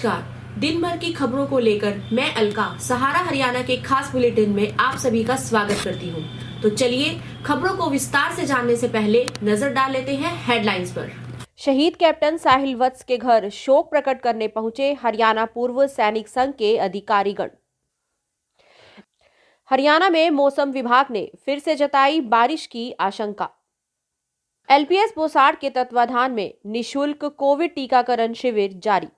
नमस्कार। दिन भर की खबरों को लेकर मैं अलका सहारा हरियाणा के खास बुलेटिन में आप सभी का स्वागत करती हूं। तो चलिए खबरों को विस्तार से जानने से पहले नजर डाल लेते हैं हेडलाइंस पर। शहीद कैप्टन साहिल वत्स के घर शोक प्रकट करने पहुंचे हरियाणा पूर्व सैनिक संघ के अधिकारीगण। हरियाणा में मौसम विभाग ने फिर से जताई बारिश की आशंका। एलपीएस बोसाड़ के तत्वाधान में निशुल्क कोविड टीकाकरण शिविर जारी।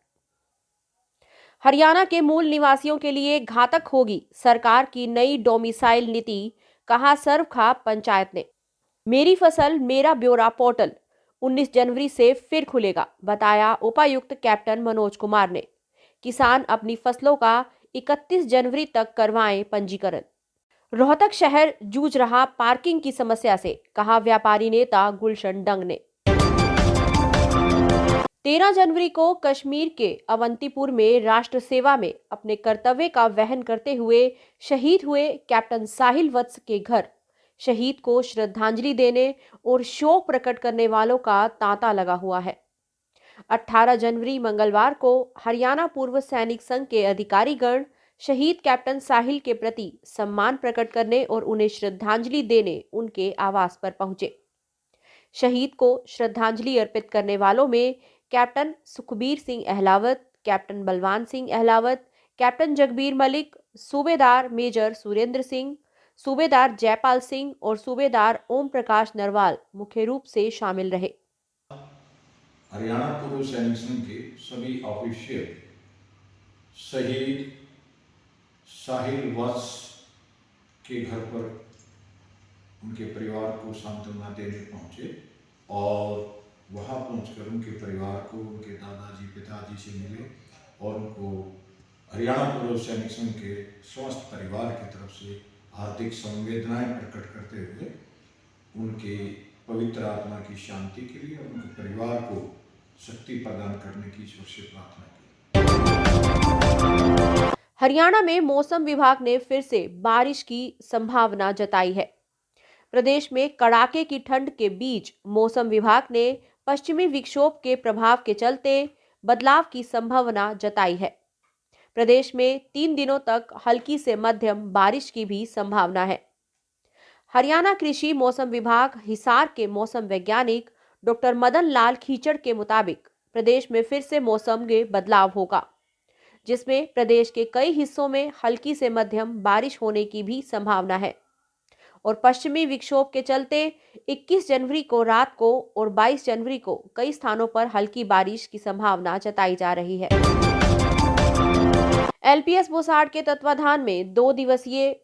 हरियाणा के मूल निवासियों के लिए घातक होगी सरकार की नई डोमिसाइल नीति, कहा सर्वखा पंचायत ने। मेरी फसल मेरा ब्यौरा पोर्टल 19 जनवरी से फिर खुलेगा, बताया उपायुक्त कैप्टन मनोज कुमार ने। किसान अपनी फसलों का 31 जनवरी तक करवाएं पंजीकरण। रोहतक शहर जूझ रहा पार्किंग की समस्या से, कहा व्यापारी नेता गुलशन डंग ने। 13 जनवरी को कश्मीर के अवंतीपुर में राष्ट्र सेवा में अपने कर्तव्य का वहन करते हुए शहीद हुए कैप्टन साहिल वत्स के घर शहीद को श्रद्धांजलि देने और शोक प्रकट करने वालों का तांता लगा हुआ है। 18 जनवरी मंगलवार को हरियाणा पूर्व सैनिक संघ के अधिकारीगण शहीद कैप्टन साहिल के प्रति सम्मान प्रकट करने और उन्हें श्रद्धांजलि देने उनके आवास पर पहुंचे। शहीद को श्रद्धांजलि अर्पित करने वालों में captain Sukhbir Singh Ahlawat, captain Balwan Singh Ahlawat, captain Jagbir Malik, सूबेदार मेजर सुरेंद्र सिंह, सूबेदार जयपाल सिंह और सूबेदार ओम प्रकाश नरवाल मुख्य रूप से शामिल रहे। हरियाणा पूर्व सैनिक संघ के सभी ऑफिशियल शहीद साहिल वत्स के घर पर उनके परिवार को सांत्वना देने पहुंचे और वहां पहुंचकर उनके परिवार को उनके दादाजी पिताजी से मिले और उनको हरियाणा पूर्व सैनिक संघ के समस्त परिवार की तरफ से हार्दिक संवेदनाएं प्रकट करते हुए उनके पवित्र आत्मा की शांति के लिए और उनके परिवार को शक्ति प्रदान करने की ईश्वर से प्रार्थना की। हरियाणा में मौसम विभाग ने फिर से बारिश की संभावना जताई है। प्रदेश में कड़ाके की ठंड के बीच मौसम विभाग ने पश्चिमी विक्षोभ के प्रभाव के चलते बदलाव की संभावना जताई है। प्रदेश में 3 दिनों तक हल्की से मध्यम बारिश की भी संभावना है। हरियाणा कृषि मौसम विभाग हिसार के मौसम वैज्ञानिक डॉक्टर मदन लाल खीचड़ के मुताबिक प्रदेश में फिर से मौसम में बदलाव होगा, जिसमें प्रदेश के कई हिस्सों में हल्की से मध्यम बारिश होने की भी संभावना है और पश्चिमी विक्षोभ के चलते 21 जनवरी को रात को और 22 जनवरी को कई स्थानों पर हल्की बारिश की संभावना जताई जा रही है। एलपीएस बोसाड़ के तत्वाधान में 2 दिवसीय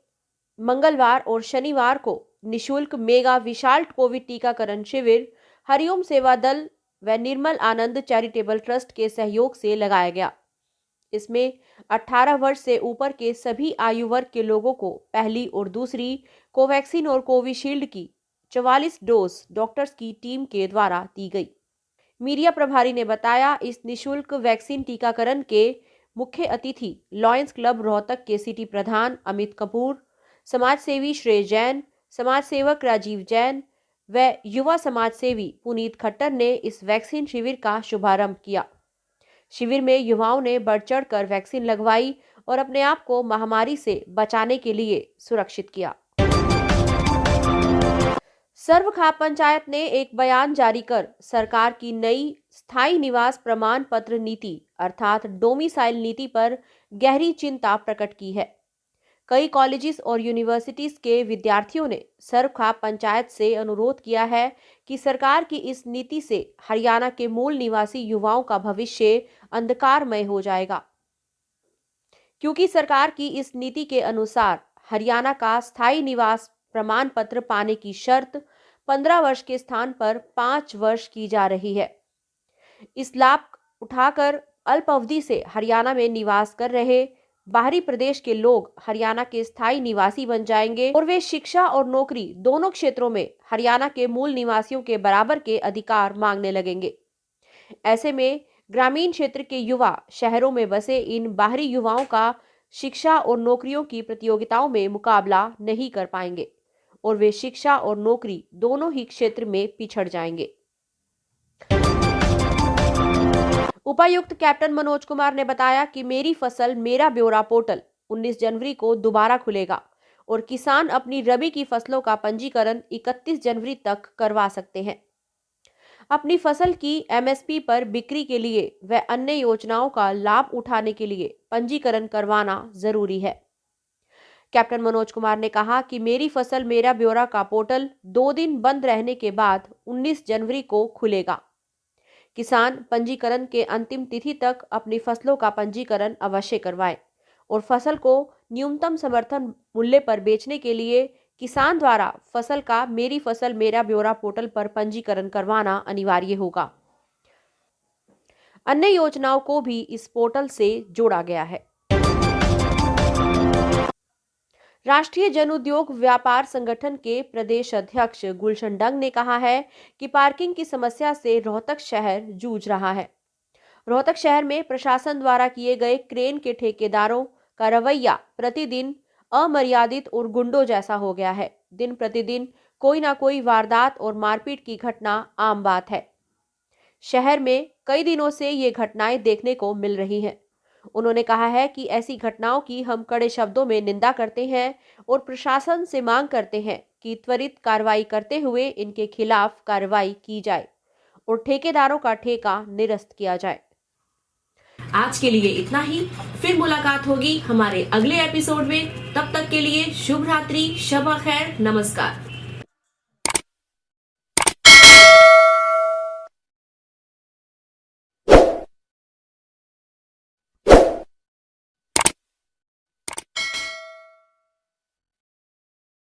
मंगलवार और शनिवार को निशुल्क मेगा विशाल कोविड टीकाकरण शिविर हरिओम सेवा दल व निर्मल आनंद चैरिटेबल ट्रस्ट के सहयोग से लगाया गया। इसमें 18 वर्ष से ऊपर के सभी आयु वर्ग के लोगों को पहली और दूसरी कोवैक्सीन और कोविशील्ड की 44 डोज डॉक्टर्स की टीम के द्वारा दी गई। मीडिया प्रभारी ने बताया, इस निशुल्क वैक्सीन टीकाकरण के मुख्य अतिथि लॉयंस क्लब रोहतक के सिटी प्रधान अमित कपूर, समाज सेवी श्रेय जैन, समाज सेवक राजीव जैन व युवा समाज सेवी पुनीत खट्टर ने इस वैक्सीन शिविर का शुभारंभ किया। शिविर में युवाओं ने बढ़ चढ़ कर वैक्सीन लगवाई और अपने आप को महामारी से बचाने के लिए सुरक्षित किया। सर्वखा पंचायत ने एक बयान जारी कर सरकार की नई स्थायी निवास प्रमाण पत्र नीति अर्थात डोमिसाइल नीति पर गहरी चिंता प्रकट की है। कई कॉलेजेस और यूनिवर्सिटीज के विद्यार्थियों ने सर्वखा पंचायत से अनुरोध किया है कि सरकार की इस नीति से हरियाणा के मूल निवासी युवाओं का भविष्य अंधकारमय हो जाएगा, क्योंकि सरकार की इस नीति के अनुसार हरियाणा का स्थायी निवास प्रमाण पत्र पाने की शर्त 15 वर्ष के स्थान पर 5 वर्ष की जा रही है। इस लाभ उठाकर अल्प अवधि से हरियाणा में निवास कर रहे बाहरी प्रदेश के लोग हरियाणा के स्थायी निवासी बन जाएंगे और वे शिक्षा और नौकरी दोनों क्षेत्रों में हरियाणा के मूल निवासियों के बराबर के अधिकार मांगने लगेंगे। ऐसे में ग्रामीण क्षेत्र के युवा शहरों में बसे इन बाहरी युवाओं का शिक्षा और नौकरियों की प्रतियोगिताओं में मुकाबला नहीं कर पाएंगे और वे शिक्षा और नौकरी दोनों ही क्षेत्र में पिछड़ जाएंगे। उपायुक्त कैप्टन मनोज कुमार ने बताया कि मेरी फसल मेरा ब्यौरा पोर्टल 19 जनवरी को दोबारा खुलेगा और किसान अपनी रबी की फसलों का पंजीकरण 31 जनवरी तक करवा सकते हैं। अपनी फसल की एमएसपी पर बिक्री के लिए व अन्य योजनाओं का लाभ उठाने के लिए पंजीकरण करवाना जरूरी है। कैप्टन मनोज कुमार ने कहा कि मेरी फसल मेरा ब्यौरा का पोर्टल 2 दिन बंद रहने के बाद 19 जनवरी को खुलेगा। किसान पंजीकरण के अंतिम तिथि तक अपनी फसलों का पंजीकरण अवश्य करवाएं और फसल को न्यूनतम समर्थन मूल्य पर बेचने के लिए किसान द्वारा फसल का मेरी फसल मेरा ब्यौरा पोर्टल पर पंजीकरण करवाना अनिवार्य होगा। अन्य योजनाओं को भी इस पोर्टल से जोड़ा गया है। राष्ट्रीय जन उद्योग व्यापार संगठन के प्रदेश अध्यक्ष गुलशन डंग ने कहा है कि पार्किंग की समस्या से रोहतक शहर जूझ रहा है। रोहतक शहर में प्रशासन द्वारा किए गए क्रेन के ठेकेदारों का रवैया प्रतिदिन अमर्यादित और गुंडों जैसा हो गया है। दिन प्रतिदिन कोई ना कोई वारदात और मारपीट की घटना आम बात है। शहर में कई दिनों से ये घटनाएं देखने को मिल रही हैं। उन्होंने कहा है कि ऐसी घटनाओं की हम कड़े शब्दों में निंदा करते हैं और प्रशासन से मांग करते हैं कि त्वरित कार्रवाई करते हुए इनके खिलाफ कार्रवाई की जाए और ठेकेदारों का ठेका निरस्त किया जाए। आज के लिए इतना ही, फिर मुलाकात होगी हमारे अगले एपिसोड में। तब तक के लिए शुभ रात्रि, शब खैर, नमस्कार।